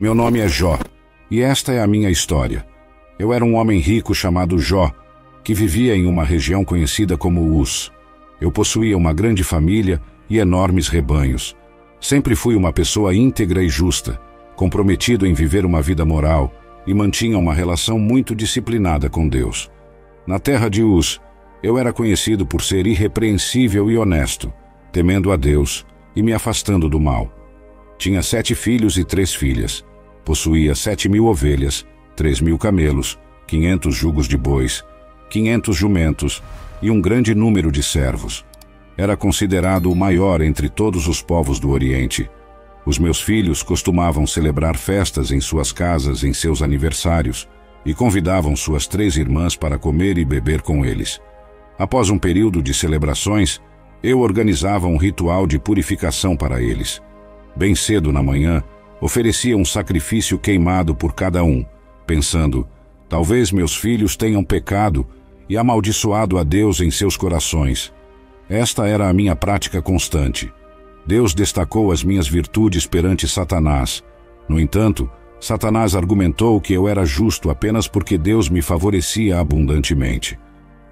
Meu nome é Jó, e esta é a minha história. Eu era um homem rico chamado Jó, que vivia em uma região conhecida como Uz. Eu possuía uma grande família e enormes rebanhos. Sempre fui uma pessoa íntegra e justa, comprometido em viver uma vida moral e mantinha uma relação muito disciplinada com Deus. Na terra de Uz, eu era conhecido por ser irrepreensível e honesto, temendo a Deus e me afastando do mal. Tinha 7 filhos e 3 filhas. Possuía 7.000 ovelhas, 3.000 camelos, 500 jugos de bois, 500 jumentos e um grande número de servos. Era considerado o maior entre todos os povos do Oriente. Os meus filhos costumavam celebrar festas em suas casas em seus aniversários e convidavam suas 3 irmãs para comer e beber com eles. Após um período de celebrações, eu organizava um ritual de purificação para eles. Bem cedo na manhã, oferecia um sacrifício queimado por cada um, pensando, talvez meus filhos tenham pecado e amaldiçoado a Deus em seus corações. Esta era a minha prática constante. Deus destacou as minhas virtudes perante Satanás. No entanto, Satanás argumentou que eu era justo apenas porque Deus me favorecia abundantemente.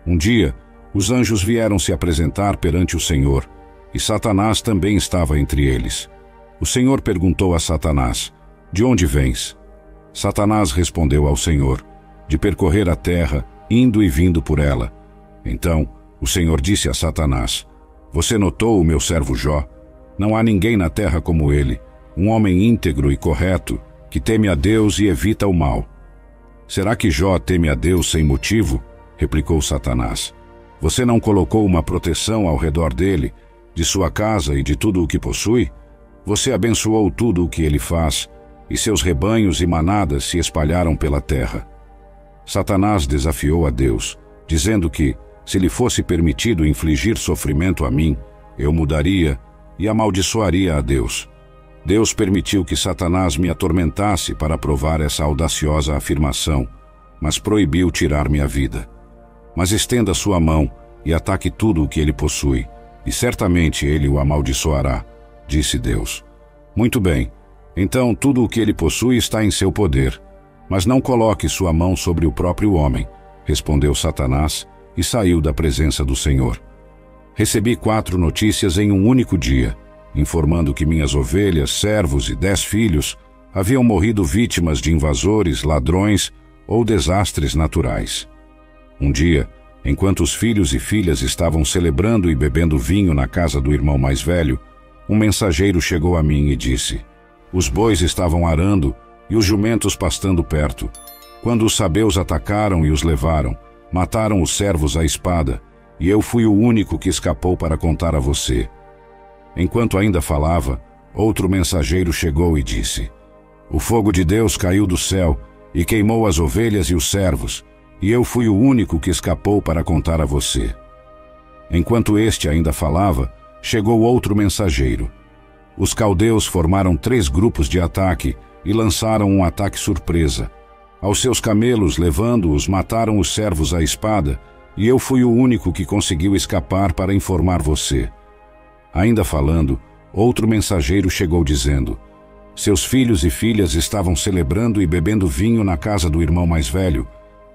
Um dia, os anjos vieram se apresentar perante o Senhor, e Satanás também estava entre eles. O Senhor perguntou a Satanás, de onde vens? Satanás respondeu ao Senhor, de percorrer a terra, indo e vindo por ela. Então, o Senhor disse a Satanás, você notou o meu servo Jó? Não há ninguém na terra como ele, um homem íntegro e correto, que teme a Deus e evita o mal. Será que Jó teme a Deus sem motivo? Replicou Satanás. Você não colocou uma proteção ao redor dele, de sua casa e de tudo o que possui? Você abençoou tudo o que ele faz, e seus rebanhos e manadas se espalharam pela terra. Satanás desafiou a Deus, dizendo que, se lhe fosse permitido infligir sofrimento a mim, eu mudaria e amaldiçoaria a Deus. Deus permitiu que Satanás me atormentasse para provar essa audaciosa afirmação, mas proibiu tirar-me a vida. Mas estenda sua mão e ataque tudo o que ele possui, e certamente ele o amaldiçoará, disse Deus. Muito bem, então tudo o que ele possui está em seu poder, mas não coloque sua mão sobre o próprio homem, respondeu Satanás e saiu da presença do Senhor. Recebi 4 notícias em um único dia, informando que minhas ovelhas, servos e 10 filhos haviam morrido vítimas de invasores, ladrões ou desastres naturais. Um dia, enquanto os filhos e filhas estavam celebrando e bebendo vinho na casa do irmão mais velho, um mensageiro chegou a mim e disse, os bois estavam arando e os jumentos pastando perto, quando os sabeus atacaram e os levaram, mataram os servos à espada, e eu fui o único que escapou para contar a você. Enquanto ainda falava, outro mensageiro chegou e disse, o fogo de Deus caiu do céu e queimou as ovelhas e os servos, e eu fui o único que escapou para contar a você. Enquanto este ainda falava, chegou outro mensageiro. Os caldeus formaram 3 grupos de ataque e lançaram um ataque surpresa. Aos seus camelos, levando-os, mataram os servos à espada, e eu fui o único que conseguiu escapar para informar você. Ainda falando, outro mensageiro chegou dizendo, seus filhos e filhas estavam celebrando e bebendo vinho na casa do irmão mais velho,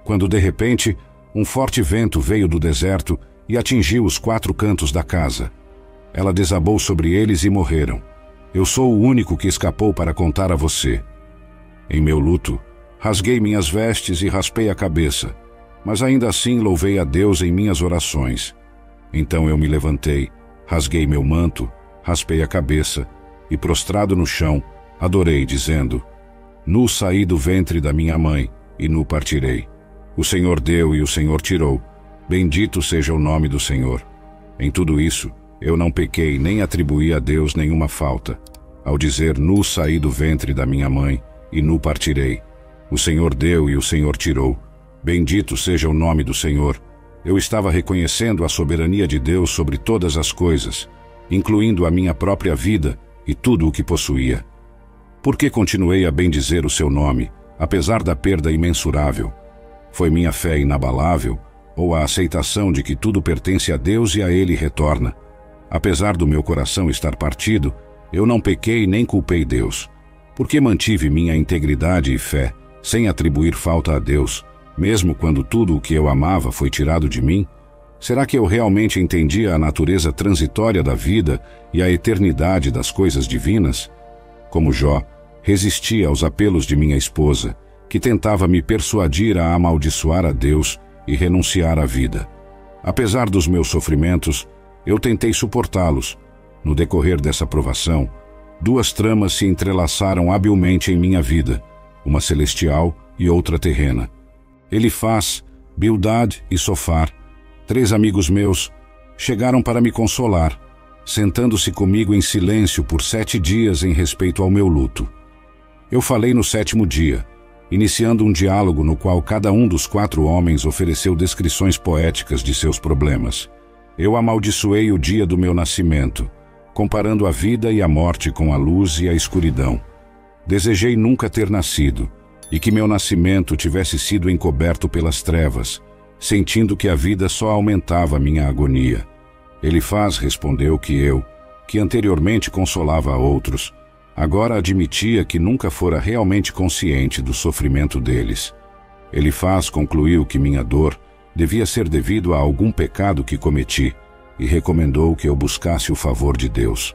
quando de repente um forte vento veio do deserto e atingiu os 4 cantos da casa. Ela desabou sobre eles e morreram. Eu sou o único que escapou para contar a você. Em meu luto, rasguei minhas vestes e raspei a cabeça, mas ainda assim louvei a Deus em minhas orações. Então eu me levantei, rasguei meu manto, raspei a cabeça e, prostrado no chão, adorei, dizendo, nu saí do ventre da minha mãe e nu partirei. O Senhor deu e o Senhor tirou. Bendito seja o nome do Senhor. Em tudo isso, eu não pequei nem atribuí a Deus nenhuma falta. Ao dizer, nu saí do ventre da minha mãe e nu partirei. O Senhor deu e o Senhor tirou. Bendito seja o nome do Senhor. Eu estava reconhecendo a soberania de Deus sobre todas as coisas, incluindo a minha própria vida e tudo o que possuía. Por que continuei a bendizer o seu nome, apesar da perda imensurável? Foi minha fé inabalável, ou a aceitação de que tudo pertence a Deus e a Ele retorna? Apesar do meu coração estar partido, eu não pequei nem culpei Deus. Porque mantive minha integridade e fé, sem atribuir falta a Deus, mesmo quando tudo o que eu amava foi tirado de mim? Será que eu realmente entendia a natureza transitória da vida e a eternidade das coisas divinas? Como Jó, resistia aos apelos de minha esposa, que tentava me persuadir a amaldiçoar a Deus e renunciar à vida. Apesar dos meus sofrimentos, eu tentei suportá-los. No decorrer dessa provação, duas tramas se entrelaçaram habilmente em minha vida, uma celestial e outra terrena. Elifaz, Bildad e Sofar, 3 amigos meus, chegaram para me consolar, sentando-se comigo em silêncio por 7 dias em respeito ao meu luto. Eu falei no 7º dia, iniciando um diálogo no qual cada um dos 4 homens ofereceu descrições poéticas de seus problemas. Eu amaldiçoei o dia do meu nascimento, comparando a vida e a morte com a luz e a escuridão. Desejei nunca ter nascido, e que meu nascimento tivesse sido encoberto pelas trevas, sentindo que a vida só aumentava minha agonia. Elifaz respondeu que eu, que anteriormente consolava a outros, agora admitia que nunca fora realmente consciente do sofrimento deles. Elifaz concluiu que minha dor devia ser devido a algum pecado que cometi e recomendou que eu buscasse o favor de Deus.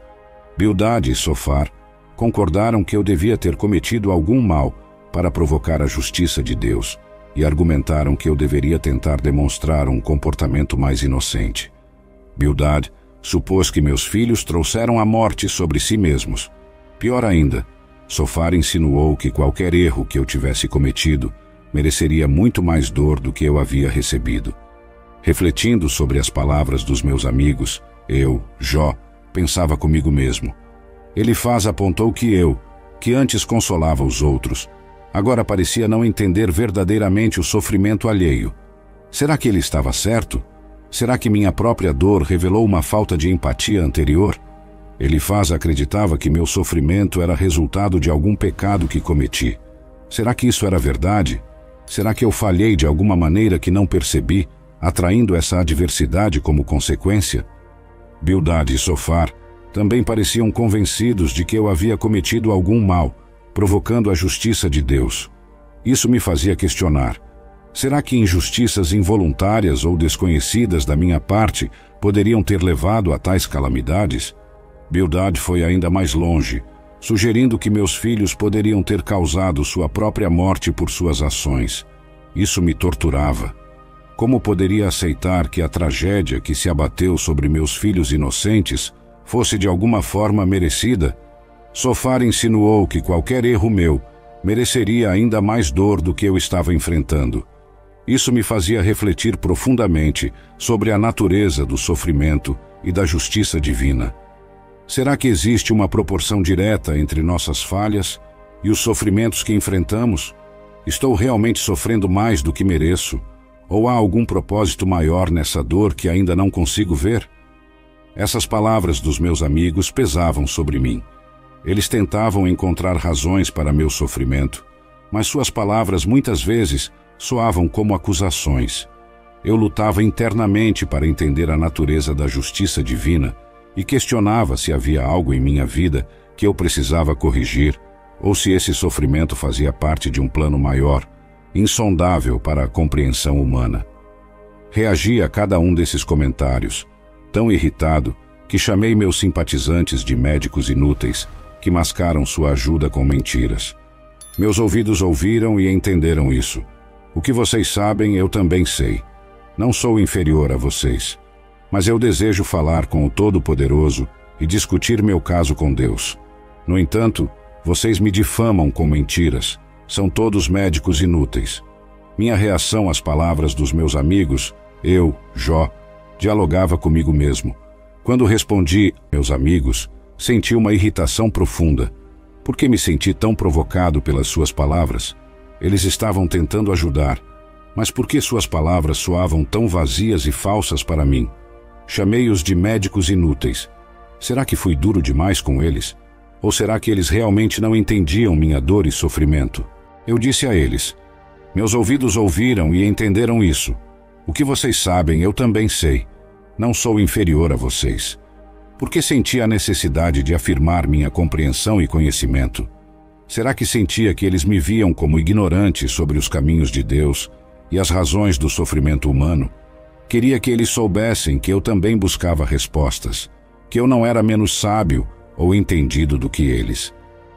Bildad e Sofar concordaram que eu devia ter cometido algum mal para provocar a justiça de Deus e argumentaram que eu deveria tentar demonstrar um comportamento mais inocente. Bildad supôs que meus filhos trouxeram a morte sobre si mesmos. Pior ainda, Sofar insinuou que qualquer erro que eu tivesse cometido mereceria muito mais dor do que eu havia recebido. Refletindo sobre as palavras dos meus amigos, eu, Jó, pensava comigo mesmo. Elifaz apontou que eu, que antes consolava os outros, agora parecia não entender verdadeiramente o sofrimento alheio. Será que ele estava certo? Será que minha própria dor revelou uma falta de empatia anterior? Elifaz acreditava que meu sofrimento era resultado de algum pecado que cometi. Será que isso era verdade? Será que eu falhei de alguma maneira que não percebi, atraindo essa adversidade como consequência? Bildad e Sofar também pareciam convencidos de que eu havia cometido algum mal, provocando a justiça de Deus. Isso me fazia questionar. Será que injustiças involuntárias ou desconhecidas da minha parte poderiam ter levado a tais calamidades? Bildad foi ainda mais longe, sugerindo que meus filhos poderiam ter causado sua própria morte por suas ações. Isso me torturava. Como poderia aceitar que a tragédia que se abateu sobre meus filhos inocentes fosse de alguma forma merecida? Sofar insinuou que qualquer erro meu mereceria ainda mais dor do que eu estava enfrentando. Isso me fazia refletir profundamente sobre a natureza do sofrimento e da justiça divina. Será que existe uma proporção direta entre nossas falhas e os sofrimentos que enfrentamos? Estou realmente sofrendo mais do que mereço? Ou há algum propósito maior nessa dor que ainda não consigo ver? Essas palavras dos meus amigos pesavam sobre mim. Eles tentavam encontrar razões para meu sofrimento, mas suas palavras muitas vezes soavam como acusações. Eu lutava internamente para entender a natureza da justiça divina e questionava se havia algo em minha vida que eu precisava corrigir ou se esse sofrimento fazia parte de um plano maior, insondável para a compreensão humana. Reagi a cada um desses comentários, tão irritado que chamei meus simpatizantes de médicos inúteis que mascaram sua ajuda com mentiras. Meus ouvidos ouviram e entenderam isso. O que vocês sabem, eu também sei. Não sou inferior a vocês, mas eu desejo falar com o Todo-Poderoso e discutir meu caso com Deus. No entanto, vocês me difamam com mentiras. São todos médicos inúteis. Minha reação às palavras dos meus amigos, eu, Jó, dialogava comigo mesmo. Quando respondi, meus amigos, senti uma irritação profunda. Por que me senti tão provocado pelas suas palavras? Eles estavam tentando ajudar, mas por que suas palavras soavam tão vazias e falsas para mim? Chamei-os de médicos inúteis. Será que fui duro demais com eles? Ou será que eles realmente não entendiam minha dor e sofrimento? Eu disse a eles: meus ouvidos ouviram e entenderam isso. O que vocês sabem, eu também sei. Não sou inferior a vocês. Por que senti a necessidade de afirmar minha compreensão e conhecimento? Será que sentia que eles me viam como ignorante sobre os caminhos de Deus e as razões do sofrimento humano? Queria que eles soubessem que eu também buscava respostas, que eu não era menos sábio ou entendido do que eles.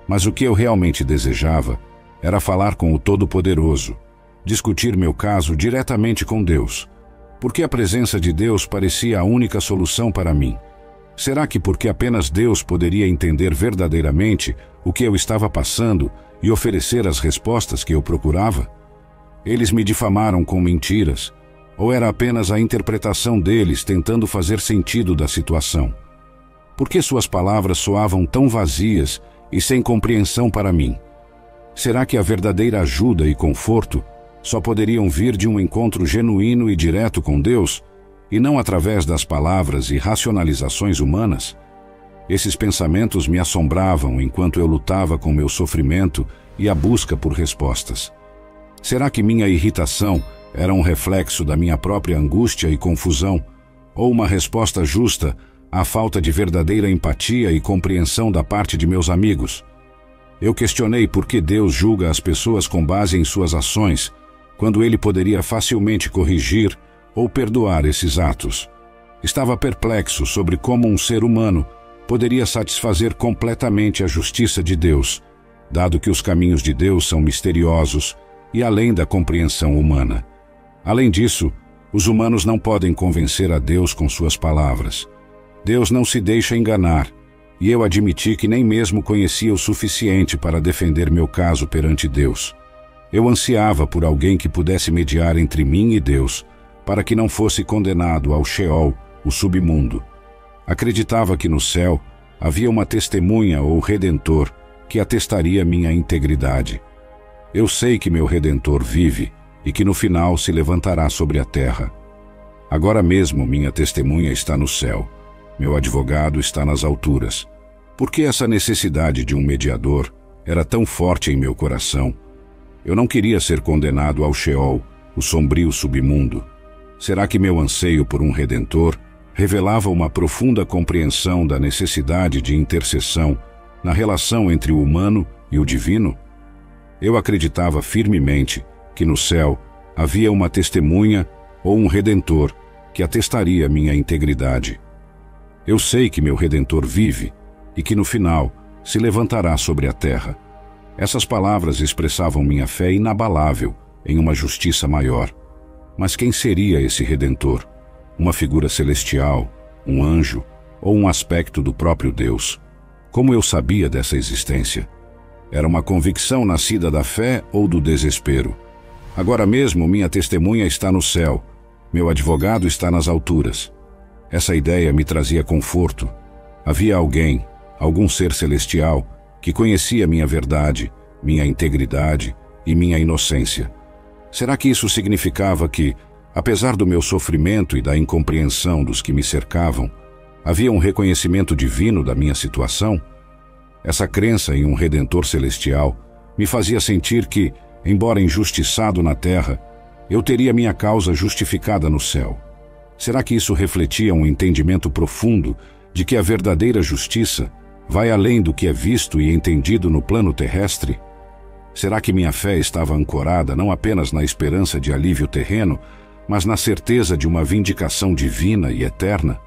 Mas o que eu realmente desejava era falar com o Todo-Poderoso, discutir meu caso diretamente com Deus, porque a presença de Deus parecia a única solução para mim. Será que porque apenas Deus poderia entender verdadeiramente o que eu estava passando e oferecer as respostas que eu procurava? Eles me difamaram com mentiras, ou era apenas a interpretação deles tentando fazer sentido da situação? Por que suas palavras soavam tão vazias e sem compreensão para mim? Será que a verdadeira ajuda e conforto só poderiam vir de um encontro genuíno e direto com Deus, e não através das palavras e racionalizações humanas? Esses pensamentos me assombravam enquanto eu lutava com meu sofrimento e a busca por respostas. Será que minha irritação era um reflexo da minha própria angústia e confusão, ou uma resposta justa à falta de verdadeira empatia e compreensão da parte de meus amigos? Eu questionei por que Deus julga as pessoas com base em suas ações, quando Ele poderia facilmente corrigir ou perdoar esses atos. Estava perplexo sobre como um ser humano poderia satisfazer completamente a justiça de Deus, dado que os caminhos de Deus são misteriosos e além da compreensão humana. Além disso, os humanos não podem convencer a Deus com suas palavras. Deus não se deixa enganar, e eu admiti que nem mesmo conhecia o suficiente para defender meu caso perante Deus. Eu ansiava por alguém que pudesse mediar entre mim e Deus, para que não fosse condenado ao Sheol, o submundo. Acreditava que no céu havia uma testemunha ou redentor que atestaria minha integridade. Eu sei que meu Redentor vive e que no final se levantará sobre a terra. Agora mesmo minha testemunha está no céu. Meu advogado está nas alturas. Por que essa necessidade de um mediador era tão forte em meu coração? Eu não queria ser condenado ao Sheol, o sombrio submundo. Será que meu anseio por um Redentor revelava uma profunda compreensão da necessidade de intercessão na relação entre o humano e o divino? Eu acreditava firmemente que no céu havia uma testemunha ou um Redentor que atestaria minha integridade. Eu sei que meu Redentor vive e que no final se levantará sobre a terra. Essas palavras expressavam minha fé inabalável em uma justiça maior. Mas quem seria esse Redentor? Uma figura celestial, um anjo ou um aspecto do próprio Deus? Como eu sabia dessa existência? Era uma convicção nascida da fé ou do desespero? Agora mesmo minha testemunha está no céu, meu advogado está nas alturas. Essa ideia me trazia conforto. Havia alguém, algum ser celestial, que conhecia minha verdade, minha integridade e minha inocência. Será que isso significava que, apesar do meu sofrimento e da incompreensão dos que me cercavam, havia um reconhecimento divino da minha situação? Essa crença em um Redentor celestial me fazia sentir que, embora injustiçado na terra, eu teria minha causa justificada no céu. Será que isso refletia um entendimento profundo de que a verdadeira justiça vai além do que é visto e entendido no plano terrestre? Será que minha fé estava ancorada não apenas na esperança de alívio terreno, mas na certeza de uma vindicação divina e eterna?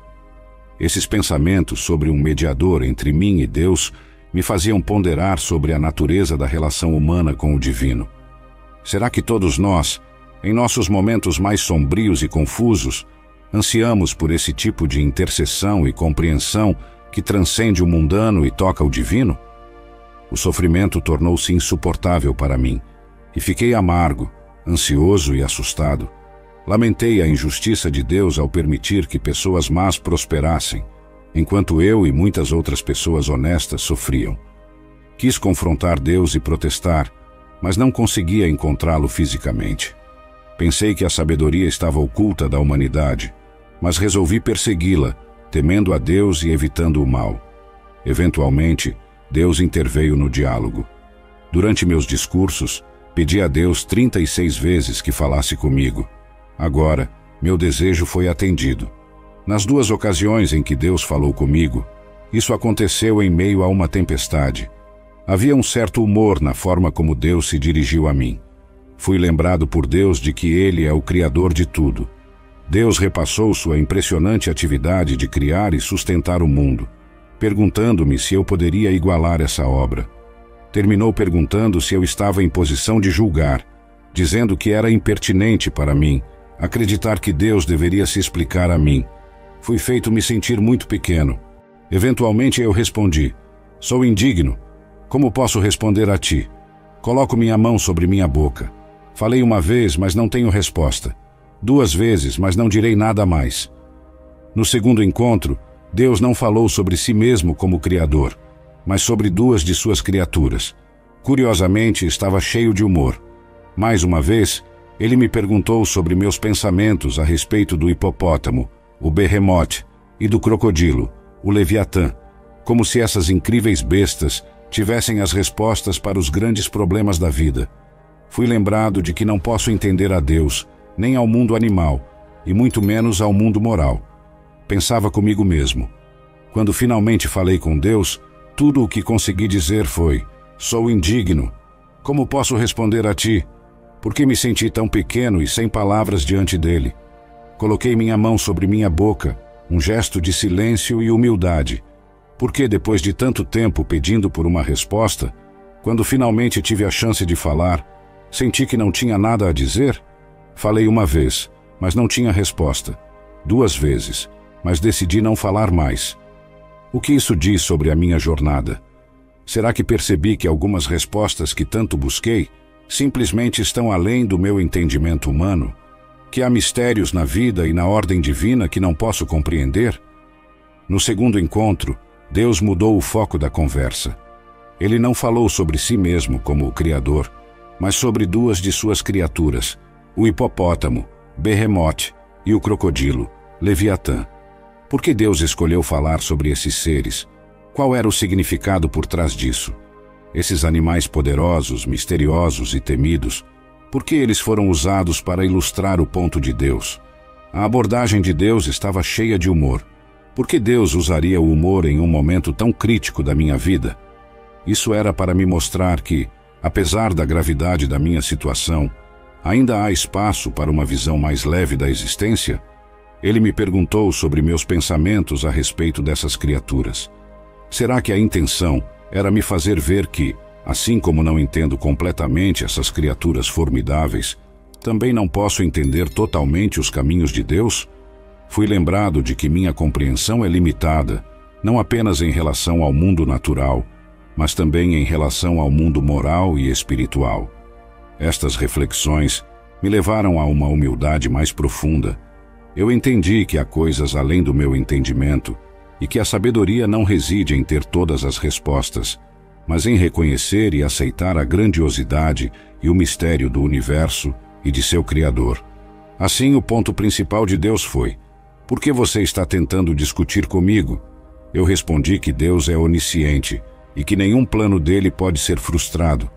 Esses pensamentos sobre um mediador entre mim e Deus me faziam ponderar sobre a natureza da relação humana com o divino. Será que todos nós, em nossos momentos mais sombrios e confusos, ansiamos por esse tipo de intercessão e compreensão que transcende o mundano e toca o divino? O sofrimento tornou-se insuportável para mim, e fiquei amargo, ansioso e assustado. Lamentei a injustiça de Deus ao permitir que pessoas más prosperassem, enquanto eu e muitas outras pessoas honestas sofriam. Quis confrontar Deus e protestar, mas não conseguia encontrá-lo fisicamente. Pensei que a sabedoria estava oculta da humanidade, mas resolvi persegui-la, temendo a Deus e evitando o mal. Eventualmente, Deus interveio no diálogo. Durante meus discursos, pedi a Deus 36 vezes que falasse comigo. Agora, meu desejo foi atendido. Nas 2 ocasiões em que Deus falou comigo, isso aconteceu em meio a uma tempestade. Havia um certo humor na forma como Deus se dirigiu a mim. Fui lembrado por Deus de que Ele é o Criador de tudo. Deus repassou sua impressionante atividade de criar e sustentar o mundo, perguntando-me se eu poderia igualar essa obra. Terminou perguntando se eu estava em posição de julgar, dizendo que era impertinente para mim acreditar que Deus deveria se explicar a mim. Fui feito me sentir muito pequeno. Eventualmente eu respondi: sou indigno. Como posso responder a ti? Coloco minha mão sobre minha boca. Falei uma vez, mas não tenho resposta. 2 vezes, mas não direi nada mais. No segundo encontro, Deus não falou sobre si mesmo como Criador, mas sobre 2 de suas criaturas. Curiosamente, estava cheio de humor. Mais uma vez, ele me perguntou sobre meus pensamentos a respeito do hipopótamo, o Behemoth, e do crocodilo, o Leviatã, como se essas incríveis bestas tivessem as respostas para os grandes problemas da vida. Fui lembrado de que não posso entender a Deus, nem ao mundo animal, e muito menos ao mundo moral. Pensava comigo mesmo. Quando finalmente falei com Deus, tudo o que consegui dizer foi: sou indigno. Como posso responder a ti? Por que me senti tão pequeno e sem palavras diante dele? Coloquei minha mão sobre minha boca, um gesto de silêncio e humildade. Porque depois de tanto tempo pedindo por uma resposta, quando finalmente tive a chance de falar, senti que não tinha nada a dizer? Falei uma vez, mas não tinha resposta. 2 vezes, mas decidi não falar mais. O que isso diz sobre a minha jornada? Será que percebi que algumas respostas que tanto busquei simplesmente estão além do meu entendimento humano? Que há mistérios na vida e na ordem divina que não posso compreender? No segundo encontro, Deus mudou o foco da conversa. Ele não falou sobre si mesmo como o Criador, mas sobre 2 de suas criaturas, o hipopótamo, Behemoth, e o crocodilo, Leviatã. Por que Deus escolheu falar sobre esses seres? Qual era o significado por trás disso? Esses animais poderosos, misteriosos e temidos, por que eles foram usados para ilustrar o ponto de Deus? A abordagem de Deus estava cheia de humor. Por que Deus usaria o humor em um momento tão crítico da minha vida? Isso era para me mostrar que, apesar da gravidade da minha situação, ainda há espaço para uma visão mais leve da existência? Ele me perguntou sobre meus pensamentos a respeito dessas criaturas. Será que a intenção era me fazer ver que, assim como não entendo completamente essas criaturas formidáveis, também não posso entender totalmente os caminhos de Deus? Fui lembrado de que minha compreensão é limitada, não apenas em relação ao mundo natural, mas também em relação ao mundo moral e espiritual. Estas reflexões me levaram a uma humildade mais profunda. Eu entendi que há coisas além do meu entendimento e que a sabedoria não reside em ter todas as respostas, mas em reconhecer e aceitar a grandiosidade e o mistério do universo e de seu Criador. Assim, o ponto principal de Deus foi: por que você está tentando discutir comigo? Eu respondi que Deus é onisciente e que nenhum plano dele pode ser frustrado.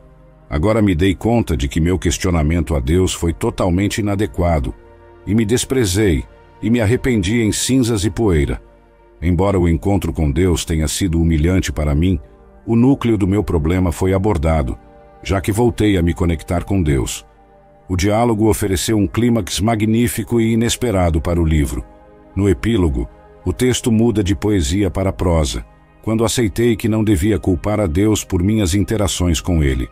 Agora me dei conta de que meu questionamento a Deus foi totalmente inadequado, e me desprezei e me arrependi em cinzas e poeira. Embora o encontro com Deus tenha sido humilhante para mim, o núcleo do meu problema foi abordado, já que voltei a me conectar com Deus. O diálogo ofereceu um clímax magnífico e inesperado para o livro. No epílogo, o texto muda de poesia para prosa, quando aceitei que não devia culpar a Deus por minhas interações com ele.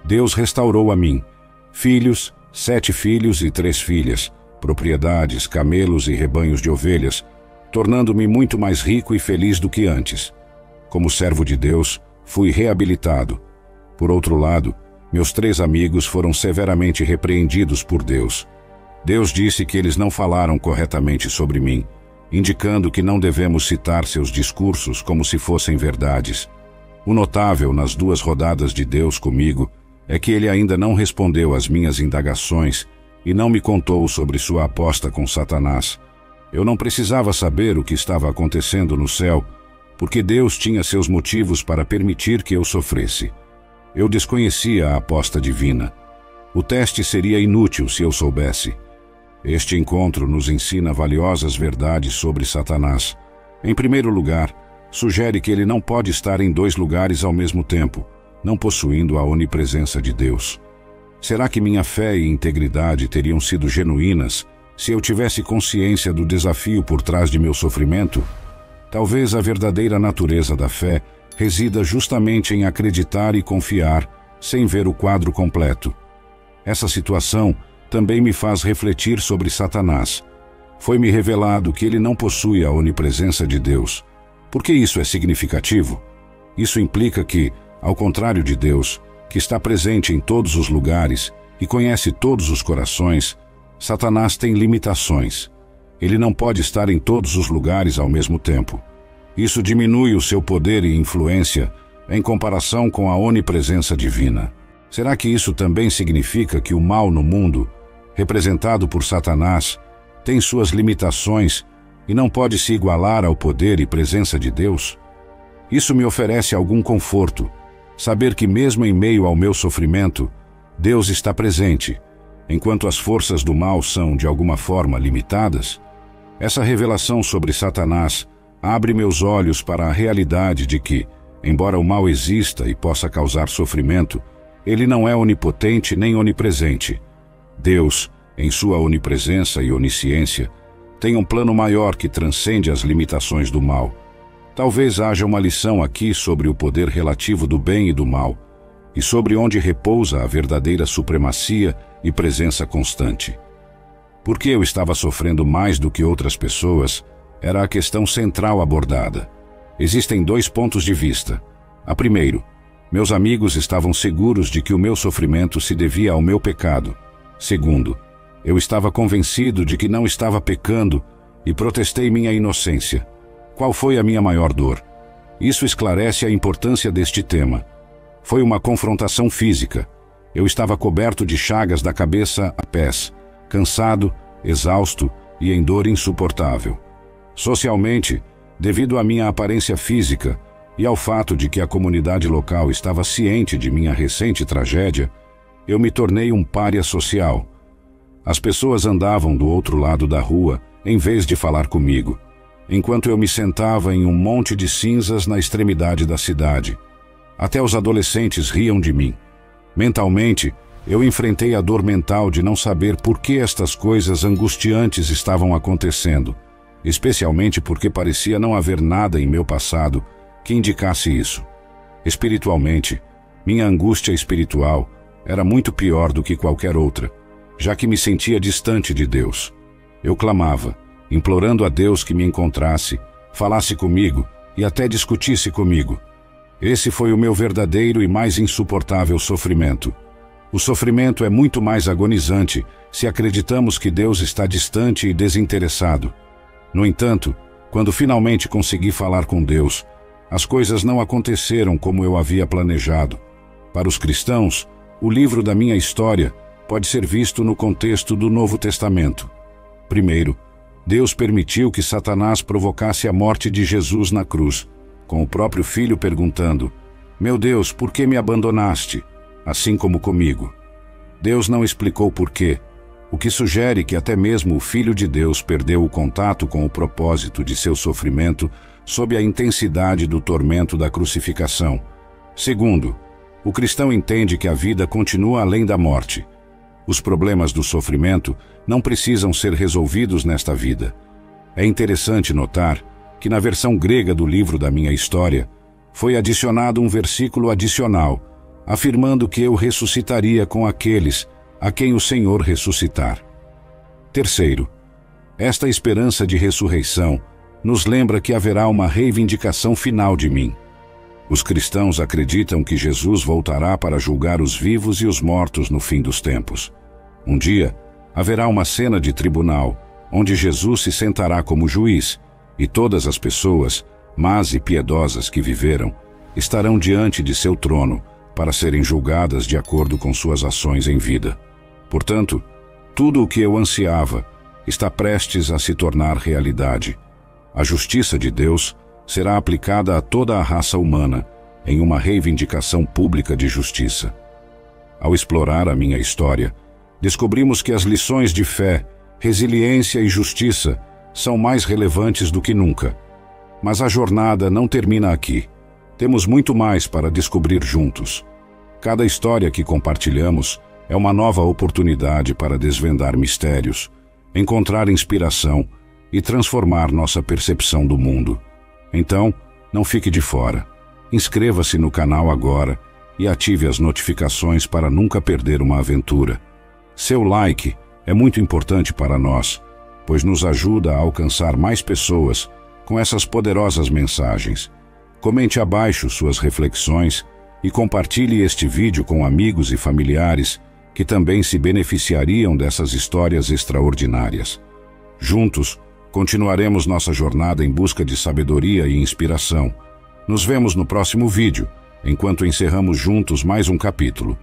Deus restaurou a mim filhos, 7 filhos e 3 filhas, propriedades, camelos e rebanhos de ovelhas, tornando-me muito mais rico e feliz do que antes. Como servo de Deus, fui reabilitado. Por outro lado, meus 3 amigos foram severamente repreendidos por Deus. Deus disse que eles não falaram corretamente sobre mim, indicando que não devemos citar seus discursos como se fossem verdades. O notável nas 2 rodadas de Deus comigo é que ele ainda não respondeu às minhas indagações e não me contou sobre sua aposta com Satanás. Eu não precisava saber o que estava acontecendo no céu, porque Deus tinha seus motivos para permitir que eu sofresse. Eu desconhecia a aposta divina. O teste seria inútil se eu soubesse. Este encontro nos ensina valiosas verdades sobre Satanás. Em primeiro lugar, sugere que ele não pode estar em 2 lugares ao mesmo tempo, não possuindo a onipresença de Deus? Será que minha fé e integridade teriam sido genuínas se eu tivesse consciência do desafio por trás de meu sofrimento? Talvez a verdadeira natureza da fé resida justamente em acreditar e confiar, sem ver o quadro completo. Essa situação também me faz refletir sobre Satanás. Foi-me revelado que ele não possui a onipresença de Deus. Por que isso é significativo? Isso implica que, ao contrário de Deus, que está presente em todos os lugares e conhece todos os corações, Satanás tem limitações. Ele não pode estar em todos os lugares ao mesmo tempo. Isso diminui o seu poder e influência em comparação com a onipresença divina. Será que isso também significa que o mal no mundo, representado por Satanás, tem suas limitações e não pode se igualar ao poder e presença de Deus? Isso me oferece algum conforto, saber que mesmo em meio ao meu sofrimento, Deus está presente, enquanto as forças do mal são, de alguma forma, limitadas. Essa revelação sobre Satanás abre meus olhos para a realidade de que, embora o mal exista e possa causar sofrimento, ele não é onipotente nem onipresente. Deus, em sua onipresença e onisciência, tem um plano maior que transcende as limitações do mal. Talvez haja uma lição aqui sobre o poder relativo do bem e do mal, e sobre onde repousa a verdadeira supremacia e presença constante. Por que eu estava sofrendo mais do que outras pessoas era a questão central abordada. Existem 2 pontos de vista. A primeiro, meus amigos estavam seguros de que o meu sofrimento se devia ao meu pecado. Segundo, eu estava convencido de que não estava pecando e protestei minha inocência. Qual foi a minha maior dor? Isso esclarece a importância deste tema. Foi uma confrontação física. Eu estava coberto de chagas da cabeça a pés, cansado, exausto e em dor insuportável. Socialmente, devido à minha aparência física e ao fato de que a comunidade local estava ciente de minha recente tragédia, eu me tornei um pária social. As pessoas andavam do outro lado da rua em vez de falar comigo, enquanto eu me sentava em um monte de cinzas na extremidade da cidade. Até os adolescentes riam de mim. Mentalmente, eu enfrentei a dor mental de não saber por que estas coisas angustiantes estavam acontecendo, especialmente porque parecia não haver nada em meu passado que indicasse isso. Espiritualmente, minha angústia espiritual era muito pior do que qualquer outra, já que me sentia distante de Deus. Eu clamava, implorando a Deus que me encontrasse, falasse comigo e até discutisse comigo. Esse foi o meu verdadeiro e mais insuportável sofrimento. O sofrimento é muito mais agonizante se acreditamos que Deus está distante e desinteressado. No entanto, quando finalmente consegui falar com Deus, as coisas não aconteceram como eu havia planejado. Para os cristãos, o livro da minha história pode ser visto no contexto do Novo Testamento. Primeiro, Deus permitiu que Satanás provocasse a morte de Jesus na cruz, com o próprio Filho perguntando: "Meu Deus, por que me abandonaste?", assim como comigo. Deus não explicou por quê, o que sugere que até mesmo o Filho de Deus perdeu o contato com o propósito de seu sofrimento sob a intensidade do tormento da crucificação. Segundo, o cristão entende que a vida continua além da morte. Os problemas do sofrimento não precisam ser resolvidos nesta vida. É interessante notar que na versão grega do livro da minha história foi adicionado um versículo adicional, afirmando que eu ressuscitaria com aqueles a quem o Senhor ressuscitar. Terceiro, esta esperança de ressurreição nos lembra que haverá uma reivindicação final de mim. Os cristãos acreditam que Jesus voltará para julgar os vivos e os mortos no fim dos tempos. Um dia, haverá uma cena de tribunal, onde Jesus se sentará como juiz, e todas as pessoas, más e piedosas que viveram, estarão diante de seu trono para serem julgadas de acordo com suas ações em vida. Portanto, tudo o que eu ansiava está prestes a se tornar realidade. A justiça de Deus será aplicada a toda a raça humana em uma reivindicação pública de justiça. Ao explorar a minha história, descobrimos que as lições de fé, resiliência e justiça são mais relevantes do que nunca. Mas a jornada não termina aqui. Temos muito mais para descobrir juntos. Cada história que compartilhamos é uma nova oportunidade para desvendar mistérios, encontrar inspiração e transformar nossa percepção do mundo. Então, não fique de fora. Inscreva-se no canal agora e ative as notificações para nunca perder uma aventura. Seu like é muito importante para nós, pois nos ajuda a alcançar mais pessoas com essas poderosas mensagens. Comente abaixo suas reflexões e compartilhe este vídeo com amigos e familiares que também se beneficiariam dessas histórias extraordinárias. Juntos, continuaremos nossa jornada em busca de sabedoria e inspiração. Nos vemos no próximo vídeo, enquanto encerramos juntos mais um capítulo.